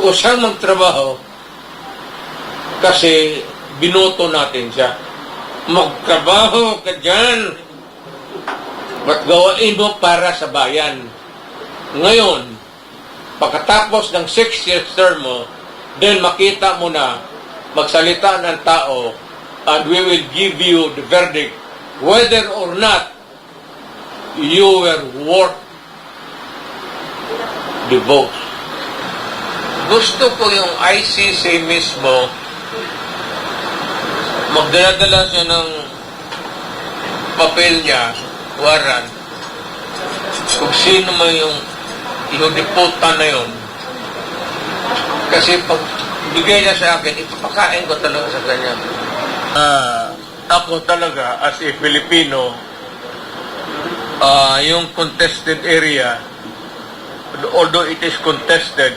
o siyang magtrabaho kasi binoto natin siya. Magtrabaho ka dyan at gawain mo para sa bayan. Ngayon, pagkatapos ng 6 years term mo, then makita mo na magsalita ng tao and we will give you the verdict whether or not you were worth the vote. Gusto ko yung ICC mismo magdala-dala siya ng papel niya, warrant, kung sino man yung deputa na yun. Kasi pag bigay niya sa akin, ipapakain ko talaga sa kanya. Ako talaga, as a Filipino, yung contested area, although it is contested,